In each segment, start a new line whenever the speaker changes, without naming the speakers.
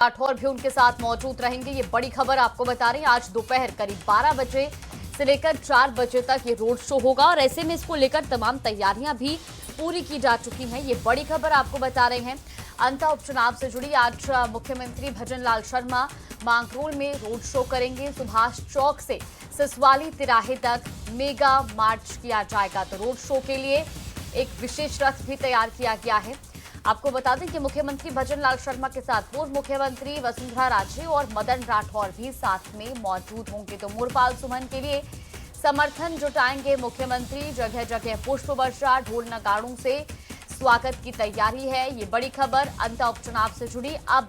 राठौर भी उनके साथ मौजूद रहेंगे। ये बड़ी खबर आपको बता रहे हैं, आज दोपहर करीब 12 बजे से लेकर 4 बजे तक ये रोड शो होगा और ऐसे में इसको लेकर तमाम तैयारियां भी पूरी की जा चुकी हैं। ये बड़ी खबर आपको बता रहे हैं। अंता उपचुनाव से जुड़ी आज मुख्यमंत्री भजन लाल शर्मा मांगरोल में रोड शो करेंगे। सुभाष चौक से सिसवाली तिराहे तक मेगा मार्च किया जाएगा। तो रोड शो के लिए एक विशेष रथ भी तैयार किया गया है। आपको बता दें कि मुख्यमंत्री भजन लाल शर्मा के साथ पूर्व मुख्यमंत्री वसुंधरा राजे और मदन राठौर भी साथ में मौजूद होंगे। तो मोरपाल सुमन के लिए समर्थन जुटाएंगे मुख्यमंत्री। जगह जगह पुष्प वर्षा, ढोल नगाड़ों से स्वागत की तैयारी है। ये बड़ी खबर अंता उपचुनाव से जुड़ी। अब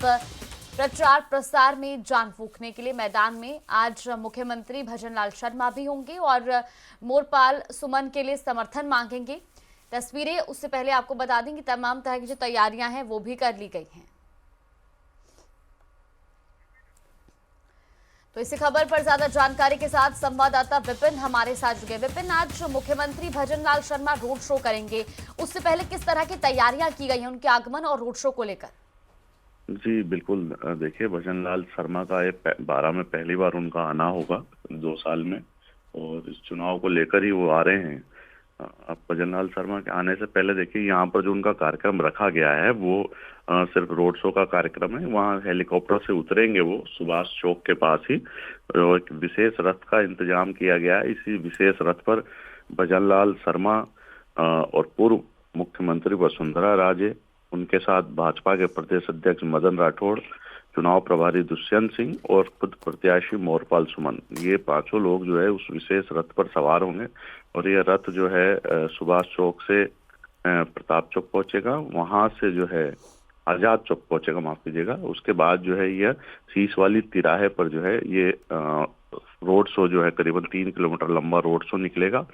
प्रचार प्रसार में जान फूंकने के लिए मैदान में आज मुख्यमंत्री भजन लाल शर्मा भी होंगे और मोरपाल सुमन के लिए समर्थन मांगेंगे। तस्वीरें उससे पहले आपको बता दें कि तमाम तरह की जो तैयारियां हैं वो भी कर ली गई हैं। तो इसी खबर पर ज्यादा जानकारी के साथ संवाददाता विपिन हमारे साथ जुड़े। विपिन, आज मुख्यमंत्री भजन लाल शर्मा रोड शो करेंगे, उससे पहले किस तरह की तैयारियां की गई हैं उनके आगमन और रोड शो को लेकर?
जी बिल्कुल, देखिए भजन लाल शर्मा का ये 12 में पहली बार उनका आना होगा 2 साल में, और इस चुनाव को लेकर ही वो आ रहे हैं। अब भजन लाल शर्मा के आने से पहले देखिए यहाँ पर जो उनका कार्यक्रम रखा गया है वो सिर्फ रोड शो का कार्यक्रम है। वहाँ हेलीकॉप्टर से उतरेंगे वो सुभाष चौक के पास ही, और एक विशेष रथ का इंतजाम किया गया है। इसी विशेष रथ पर भजन लाल शर्मा और पूर्व मुख्यमंत्री वसुंधरा राजे, उनके साथ भाजपा के प्रदेश अध्यक्ष मदन राठौड़, चुनाव प्रभारी दुष्यंत सिंह और खुद प्रत्याशी मोरपाल सुमन, ये पांचों लोग जो है उस विशेष रथ पर सवार होंगे। और ये रथ जो है सुभाष चौक से प्रताप चौक पहुंचेगा, वहां से जो है आजाद चौक पहुंचेगा, माफ कीजिएगा। उसके बाद जो है यह सीसवाली तिराहे पर जो है ये रोड शो जो है करीबन 3 किलोमीटर लंबा रोड शो निकलेगा।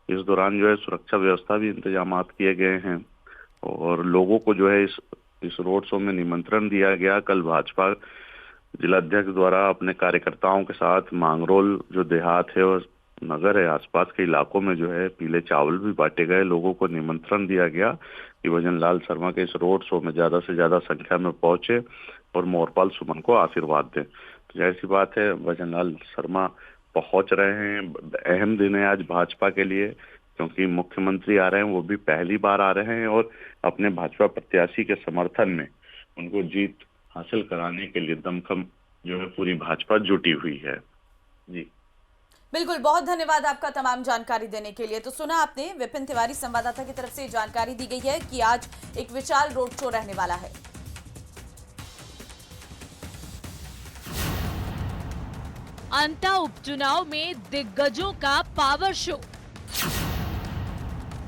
इस दौरान जो है सुरक्षा व्यवस्था भी इंतजाम किए गए हैं और लोगों को जो है इस रोड शो में निमंत्रण दिया गया। कल भाजपा जिलाध्यक्ष द्वारा अपने कार्यकर्ताओं के साथ मांगरोल जो देहात है और नगर है आसपास के इलाकों में जो है पीले चावल भी बांटे गए। लोगों को निमंत्रण दिया गया कि भजन लाल शर्मा के इस रोड शो में ज्यादा से ज्यादा संख्या में पहुंचे और मोरपाल सुमन को आशीर्वाद दें। तो जाहिर सी बात है भजन लाल शर्मा पहुंच रहे हैं। अहम दिन है आज भाजपा के लिए, क्योंकि मुख्यमंत्री आ रहे हैं, वो भी पहली बार आ रहे हैं और अपने भाजपा प्रत्याशी के समर्थन में उनको जीत हासिल कराने के लिए दमखम जो है पूरी भाजपा जुटी हुई है। जी
बिल्कुल, बहुत धन्यवाद आपका तमाम जानकारी देने के लिए। तो सुना आपने, विपिन तिवारी संवाददाता की तरफ से जानकारी दी गई है कि आज एक विशाल रोड शो रहने वाला है।
अंता उपचुनाव में दिग्गजों का पावर शो।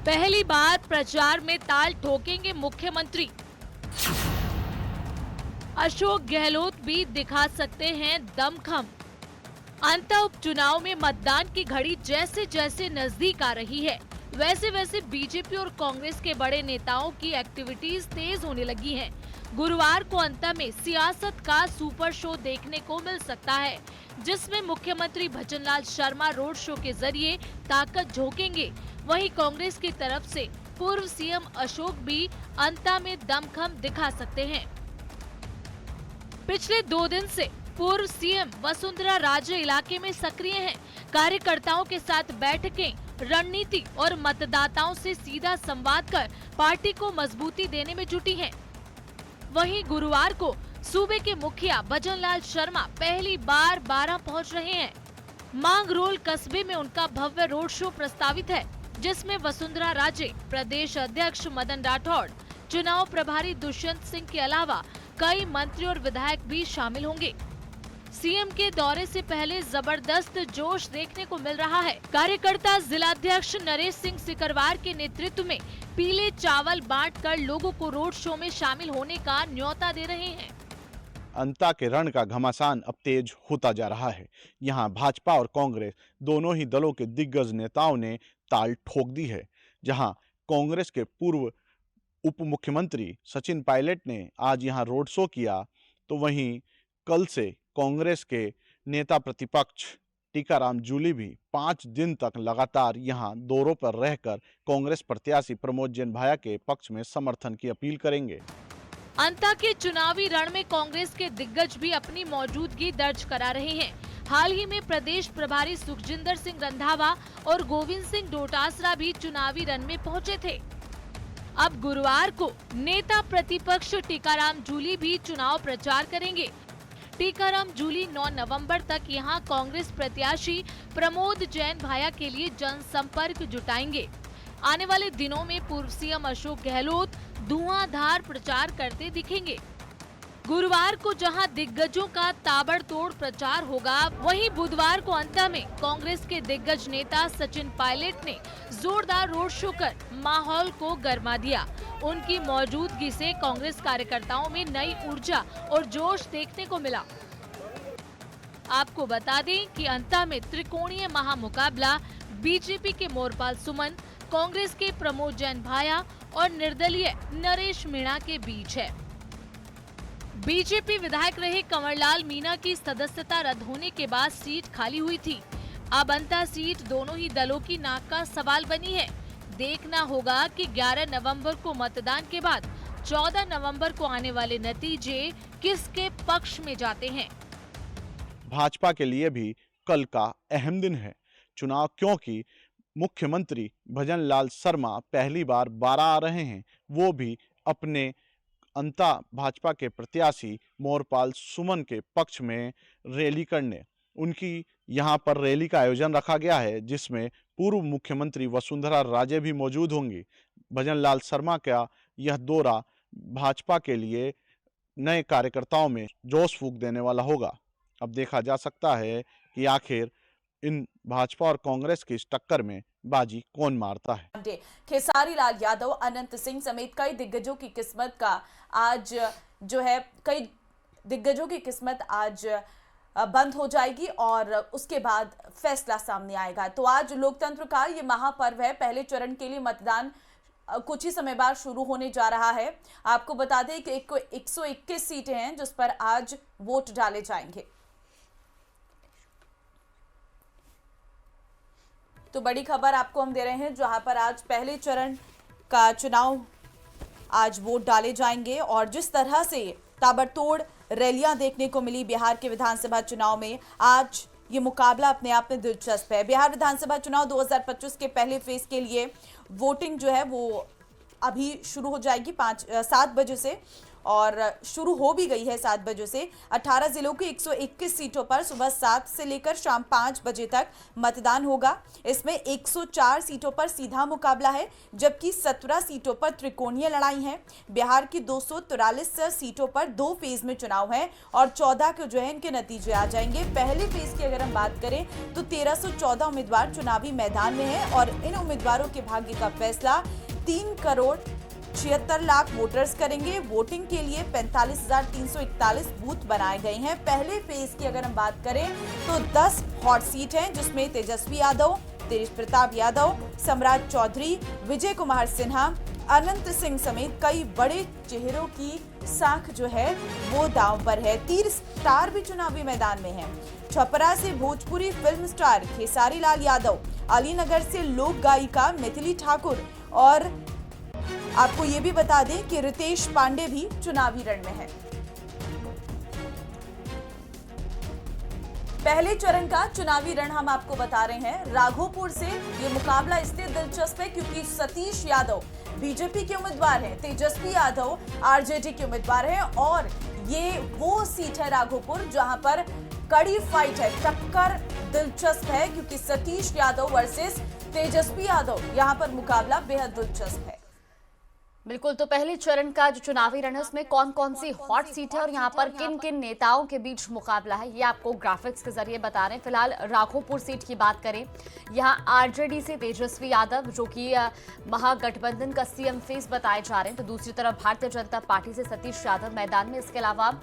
पहली बार प्रचार में ताल ठोकेंगे मुख्यमंत्री। अशोक गहलोत भी दिखा सकते हैं दमखम। अंता उपचुनाव में मतदान की घड़ी जैसे जैसे नजदीक आ रही है, वैसे वैसे बीजेपी और कांग्रेस के बड़े नेताओं की एक्टिविटीज तेज होने लगी हैं। गुरुवार को अंता में सियासत का सुपर शो देखने को मिल सकता है, जिसमें मुख्यमंत्री भजन लाल शर्मा रोड शो के जरिए ताकत झोंकेंगे। वहीं कांग्रेस की तरफ से पूर्व सीएम अशोक भी अंता में दमखम दिखा सकते हैं। पिछले 2 दिन से पूर्व सीएम वसुंधरा राजे इलाके में सक्रिय हैं। कार्यकर्ताओं के साथ बैठकें, रणनीति और मतदाताओं से सीधा संवाद कर पार्टी को मजबूती देने में जुटी हैं। वहीं गुरुवार को सूबे के मुखिया भजन लाल शर्मा पहली बार 12 पहुंच रहे हैं। मांगरोल कस्बे में उनका भव्य रोड शो प्रस्तावित है, जिसमें वसुंधरा राजे, प्रदेश अध्यक्ष मदन राठौड़, चुनाव प्रभारी दुष्यंत सिंह के अलावा कई मंत्री और विधायक भी शामिल होंगे। सीएम के दौरे से पहले जबरदस्त जोश देखने को मिल रहा है। कार्यकर्ता जिलाध्यक्ष नरेश सिंह सिकरवार के नेतृत्व में पीले चावल बांटकर लोगों को रोड शो में शामिल होने का न्योता दे रहे हैं।
अंता के रण का घमासान अब तेज होता जा रहा है। यहाँ भाजपा और कांग्रेस दोनों ही दलों के दिग्गज नेताओं ने ताल ठोक दी है। जहाँ कांग्रेस के पूर्व उप मुख्यमंत्री सचिन पायलट ने आज यहाँ रोड शो किया, तो वहीं कल से कांग्रेस के नेता प्रतिपक्ष टीकाराम जूली भी 5 दिन तक लगातार यहां दौरों पर रहकर कांग्रेस प्रत्याशी प्रमोद जैन भाया के पक्ष में समर्थन की अपील करेंगे।
अंता के चुनावी रण में कांग्रेस के दिग्गज भी अपनी मौजूदगी दर्ज करा रहे हैं। हाल ही में प्रदेश प्रभारी सुखजिंदर सिंह रंधावा और गोविंद सिंह डोटासरा भी चुनावी रण में पहुंचे थे। अब गुरुवार को नेता प्रतिपक्ष टीकाराम जूली भी चुनाव प्रचार करेंगे। टीकाराम जूली 9 नवंबर तक यहां कांग्रेस प्रत्याशी प्रमोद जैन भाया के लिए जनसंपर्क जुटाएंगे। आने वाले दिनों में पूर्व सीएम अशोक गहलोत धुआंधार प्रचार करते दिखेंगे। गुरुवार को जहां दिग्गजों का ताबड़तोड़ प्रचार होगा, वहीं बुधवार को अंता में कांग्रेस के दिग्गज नेता सचिन पायलट ने जोरदार रोड शो कर माहौल को गर्मा दिया। उनकी मौजूदगी से कांग्रेस कार्यकर्ताओं में नई ऊर्जा और जोश देखने को मिला। आपको बता दें कि अंता में त्रिकोणीय महामुकाबला बीजेपी के मोरपाल सुमन, कांग्रेस के प्रमोद जैन भाया और निर्दलीय नरेश मीणा के बीच है। बीजेपी विधायक रहे कंवरलाल मीणा की सदस्यता रद्द होने के बाद सीट खाली हुई थी। अब अंता सीट दोनों ही दलों की नाक का सवाल बनी है। देखना होगा कि 11 नवंबर को मतदान के बाद 14 नवंबर को आने वाले नतीजे किसके पक्ष में जाते हैं।
भाजपा के लिए भी कल का अहम दिन है चुनाव, क्योंकि मुख्यमंत्री भजनलाल शर्मा पहली बार 12 आ रहे हैं, वो भी अपने अंता भाजपा के प्रत्याशी मोरपाल सुमन के पक्ष में रैली करने। उनकी यहां पर रैली का आयोजन रखा गया है, जिसमें पूर्व मुख्यमंत्री वसुंधरा राजे भी मौजूद होंगी। भजनलाल शर्मा का यह दौरा भाजपा के लिए नए कार्यकर्ताओं में जोश फूंक देने वाला होगा। अब देखा जा सकता है कि आखिर इन भाजपा और कांग्रेस की इस टक्कर में बाजी कौन मारता है।
खेसारी लाल यादव, अनंत सिंह समेत कई दिग्गजों की किस्मत का आज जो है कई दिग्गजों की किस्मत आज बंद हो जाएगी और उसके बाद फैसला सामने आएगा। तो आज लोकतंत्र का ये महापर्व है। पहले चरण के लिए मतदान कुछ ही समय बाद शुरू होने जा रहा है। आपको बता दें कि 121 सीटें हैं जिस पर आज वोट डाले जाएंगे। तो बड़ी खबर आपको हम दे रहे हैं, जहां पर आज पहले चरण का चुनाव आज वोट डाले जाएंगे और जिस तरह से ताबड़तोड़ रैलियां देखने को मिली बिहार के विधानसभा चुनाव में, आज ये मुकाबला अपने आप में दिलचस्प है। बिहार विधानसभा चुनाव 2025 के पहले फेज के लिए वोटिंग जो है वो अभी शुरू हो जाएगी 7 बजे से, और शुरू हो भी गई है 7 बजे से। 18 जिलों की 121 सीटों पर सुबह 7 से लेकर शाम 5 बजे तक मतदान होगा। इसमें 104 सीटों पर सीधा मुकाबला है, जबकि 17 सीटों पर त्रिकोणीय लड़ाई है। बिहार की 243 सीटों पर 2 फेज में चुनाव है और 14 के जो है इनके नतीजे आ जाएंगे। पहले फेज की अगर हम बात करें तो 1314 उम्मीदवार चुनावी मैदान में हैं और इन उम्मीदवारों के भाग्य का फैसला 3,76,00,000 वोटर्स करेंगे। वोटिंग के लिए 45,341 बूथ बनाए गए हैं। पहले फेज की अगर हम बात करें तो 10 हॉट सीट हैं, जिसमें तेजस्वी यादव, तेज प्रताप यादव, सम्राट चौधरी, विजय कुमार सिन्हा, अनंत सिंह समेत कई बड़े चेहरों की साख जो है वो दांव पर है। 3 स्टार भी चुनावी मैदान में हैं। छपरा से भोजपुरी फिल्म स्टार खेसारी लाल यादव, अलीनगर से लोक गायिका मिथिली ठाकुर और आपको ये भी बता दें कि रितेश पांडे भी चुनावी रण में है। पहले चरण का चुनावी रण हम आपको बता रहे हैं। राघोपुर से ये मुकाबला इसलिए दिलचस्प है क्योंकि सतीश यादव बीजेपी के उम्मीदवार हैं, तेजस्वी यादव आरजेडी के उम्मीदवार हैं और ये वो सीट है राघोपुर जहां पर कड़ी फाइट है, टक्कर दिलचस्प है क्योंकि सतीश यादव वर्सेस तेजस्वी यादव, यहां पर मुकाबला बेहद दिलचस्प है।
बिल्कुल, तो पहले चरण का जो चुनावी रण है उसमें कौन कौन सी हॉट सीट है और यहाँ पर किन किन नेताओं के बीच मुकाबला है, ये आपको ग्राफिक्स के जरिए बता रहे हैं। फिलहाल राघोपुर सीट की बात करें, यहाँ आरजेडी से तेजस्वी यादव जो कि महागठबंधन का सीएम फेस बताए जा रहे हैं, तो दूसरी तरफ भारतीय जनता पार्टी से सतीश यादव मैदान में। इसके अलावा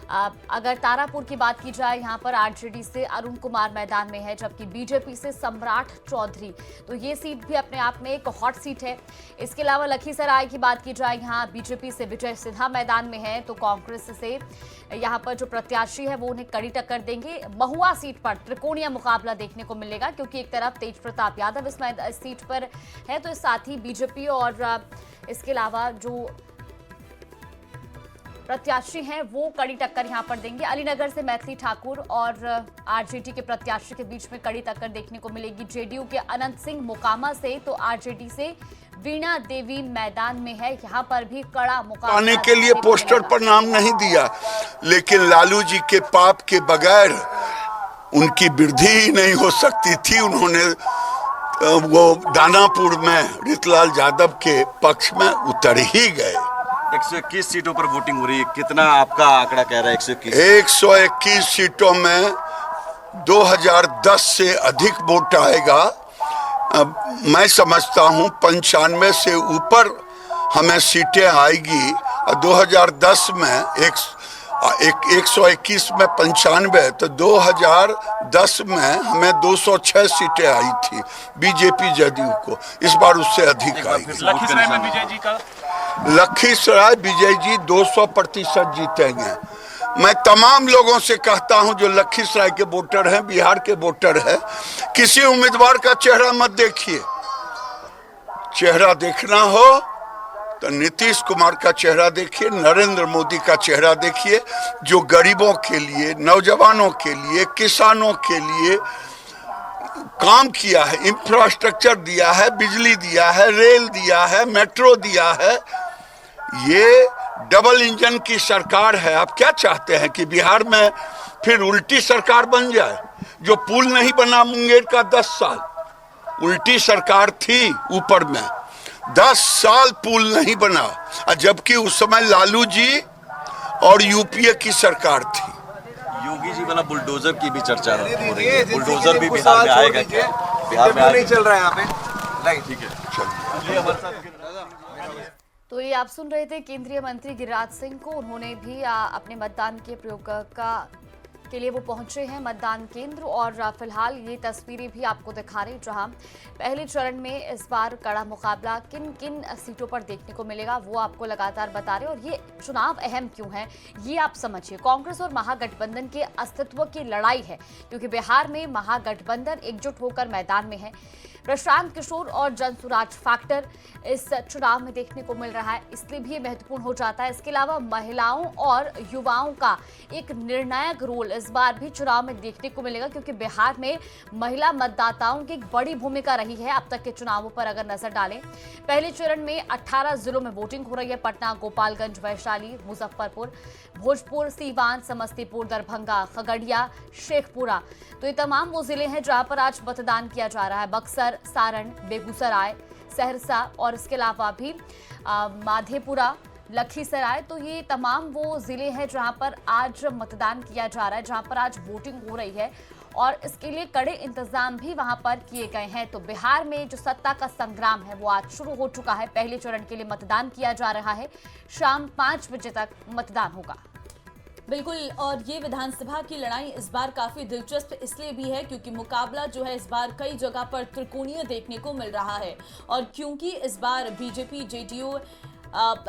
अगर तारापुर की बात की जाए, यहाँ पर आरजेडी से अरुण कुमार मैदान में है, जबकि बीजेपी से सम्राट चौधरी, तो ये सीट भी अपने आप में एक हॉट सीट है। इसके अलावा लखीसराय की बात की जाए, यहाँ बीजेपी से विजय सिन्हा मैदान में है, तो कांग्रेस से यहाँ पर जो प्रत्याशी है वो उन्हें कड़ी टक्कर देंगे। महुआ सीट पर त्रिकोणीय मुकाबला देखने को मिलेगा क्योंकि एक तरफ तेज प्रताप यादव इस सीट पर है, तो साथ ही बीजेपी और इसके अलावा जो प्रत्याशी हैं वो कड़ी टक्कर यहां पर देंगे। अलीनगर से मैथिली ठाकुर और आरजेडी के प्रत्याशी के बीच में कड़ी टक्कर देखने को मिलेगी। जेडीयू के अनंत सिंह मोकामा से तो आरजेडी से वीणा देवी मैदान में है। यहाँ पर भी कड़ा मुकाबला
आने के लिए पोस्टर पर नाम नहीं दिया, लेकिन लालू जी के पाप के बगैर उनकी वृद्धि ही नहीं हो सकती थी। उन्होंने वो दानापुर में रीतलाल यादव के पक्ष में उतर ही गए।
121 सीटों पर वोटिंग हो रही है, कितना आपका आंकड़ा कह रहा है?
121 सीटों में 2010 से अधिक वोट आएगा। अब मैं समझता हूं 95 से ऊपर हमें सीटें आएगी। 2010 में 121 में 95, तो 2010 में हमें 206 सीटें आई थी बीजेपी जदयू को। इस बार उससे अधिक आई।
लखीसराय में विजय जी का
लखीसराय विजय जी 200% जीतेंगे। मैं तमाम लोगों से कहता हूं जो लखीसराय के वोटर हैं, बिहार के वोटर हैं, किसी उम्मीदवार का चेहरा मत देखिए। चेहरा देखना हो तो नीतीश कुमार का चेहरा देखिए, नरेंद्र मोदी का चेहरा देखिए, जो गरीबों के लिए, नौजवानों के लिए, किसानों के लिए काम किया है, इंफ्रास्ट्रक्चर दिया है, बिजली दिया है, रेल दिया है, मेट्रो दिया है। ये डबल इंजन की सरकार है। आप क्या चाहते हैं कि बिहार में फिर उल्टी सरकार बन जाए? जो पुल नहीं बना मुंगेर का 10 साल, उल्टी सरकार थी ऊपर में, 10 साल पुल नहीं बना, जबकि उस समय लालू जी और यूपीए की सरकार थी।
योगी जी वाला बुलडोजर की भी चर्चा हो रही है। बुलडोजर भी बिहार में आएगा क्या? बिहार में नहीं चल रहा है यहाँ पे। नहीं, ठीक है, चलिए।
तो ये आप सुन रहे थे केंद्रीय मंत्री गिरिराज सिंह को। उन्होंने भी अपने मतदान के प्रयोग के लिए वो पहुंचे हैं मतदान केंद्र, और फिलहाल ये तस्वीरें भी आपको दिखा रहे हैं जहां पहले चरण में इस बार कड़ा मुकाबला किन किन सीटों पर देखने को मिलेगा वो आपको लगातार बता रहे हैं। और ये चुनाव अहम क्यों है ये आप समझिए। कांग्रेस और महागठबंधन के अस्तित्व की लड़ाई है, क्योंकि बिहार में महागठबंधन एकजुट होकर मैदान में है। प्रशांत किशोर और जनसुराज फैक्टर इस चुनाव में देखने को मिल रहा है, इसलिए भी महत्वपूर्ण हो जाता है। इसके अलावा महिलाओं और युवाओं का एक निर्णायक रोल इस बार भी चुनाव में देखने को मिलेगा, क्योंकि बिहार में महिला मतदाताओं की एक बड़ी भूमिका रही है। अब तक के चुनावों पर अगर नजर डालें, पहले चरण में 18 जिलों में वोटिंग हो रही है। पटना, गोपालगंज, वैशाली, मुजफ्फरपुर, भोजपुर, सीवान, समस्तीपुर, दरभंगा, खगड़िया, शेखपुरा, तो ये तमाम वो जिले हैं जहां पर आज मतदान किया जा रहा है। बक्सर, सारण, बेगूसराय, सहरसा और इसके अलावा भी माधेपुरा, लखीसराय, तो ये तमाम वो जिले हैं जहां पर आज मतदान किया जा रहा है, जहां पर आज वोटिंग हो रही है, और इसके लिए कड़े इंतजाम भी वहां पर किए गए हैं। तो बिहार में जो सत्ता का संग्राम है वो आज शुरू हो चुका है। पहले चरण के लिए मतदान किया जा रहा है, शाम 5 बजे तक मतदान होगा।
बिल्कुल, और ये विधानसभा की लड़ाई इस बार काफी दिलचस्प इसलिए भी है क्योंकि मुकाबला जो है इस बार कई जगह पर त्रिकोणीय देखने को मिल रहा है। और क्योंकि इस बार बीजेपी, जेडीयू,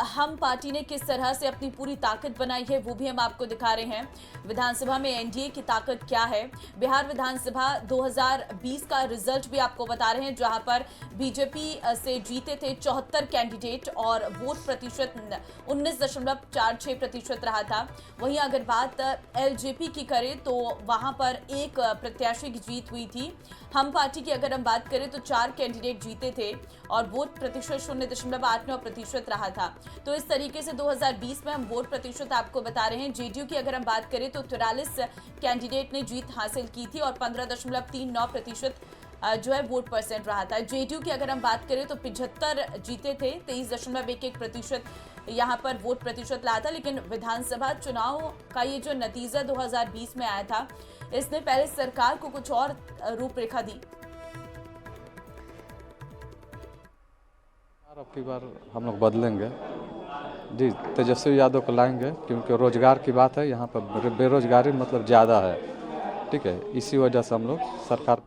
हम पार्टी ने किस तरह से अपनी पूरी ताकत बनाई है वो भी हम आपको दिखा रहे हैं। विधानसभा में एनडीए की ताकत क्या है, बिहार विधानसभा 2020 का रिजल्ट भी आपको बता रहे हैं, जहां पर बीजेपी से जीते थे 74 कैंडिडेट और वोट प्रतिशत 19.46% रहा था। वहीं अगर बात एलजेपी की करें तो वहां पर एक प्रत्याशी की जीत हुई थी। हम पार्टी की अगर हम बात करें तो 4 कैंडिडेट जीते थे और वोट प्रतिशत 0.89% रहा था। तो इस तरीके से 2020 में हम वोट प्रतिशत आपको बता रहे हैं। जेडीयू की अगर हम बात करें तो 44 कैंडिडेट ने जीत हासिल की थी और 15.39% जो है वोट परसेंट रहा था। जेडीयू की अगर हम बात करें तो 75 जीते थे, 23.11% यहाँ पर वोट प्रतिशत रहा था। लेकिन विधानसभा चुनाव का ये जो नतीजा 2020 में आया था, इसने पहले सरकार को कुछ और रूपरेखा दी।
अब की बार हम लोग बदलेंगे जी, तेजस्वी यादव को लाएंगे, क्योंकि रोजगार की बात है, यहाँ पर बेरोजगारी मतलब ज़्यादा है, ठीक है, इसी वजह से हम लोग सरकार।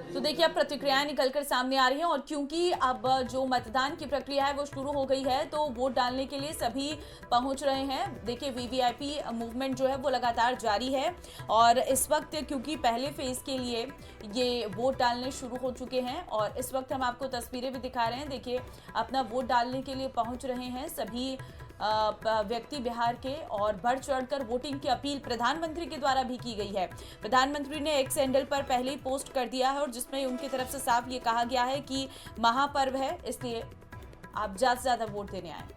तो देखिए अब प्रतिक्रियाएं निकलकर सामने आ रही हैं, और क्योंकि अब जो मतदान की प्रक्रिया है वो शुरू हो गई है तो वोट डालने के लिए सभी पहुंच रहे हैं। देखिए वीवीआईपी मूवमेंट जो है वो लगातार जारी है, और इस वक्त क्योंकि पहले फेज के लिए ये वोट डालने शुरू हो चुके हैं, और इस वक्त हम आपको तस्वीरें भी दिखा रहे हैं। देखिए अपना वोट डालने के लिए पहुंच रहे हैं सभी व्यक्ति बिहार के और बढ़ चढ़कर वोटिंग की अपील प्रधानमंत्री के द्वारा भी की गई है। प्रधानमंत्री ने एक्स हैंडल पर पहले ही पोस्ट कर दिया है और जिसमें उनकी तरफ से साफ ये कहा गया है कि महापर्व है, इसलिए आप ज्यादा से ज्यादा वोट देने आए।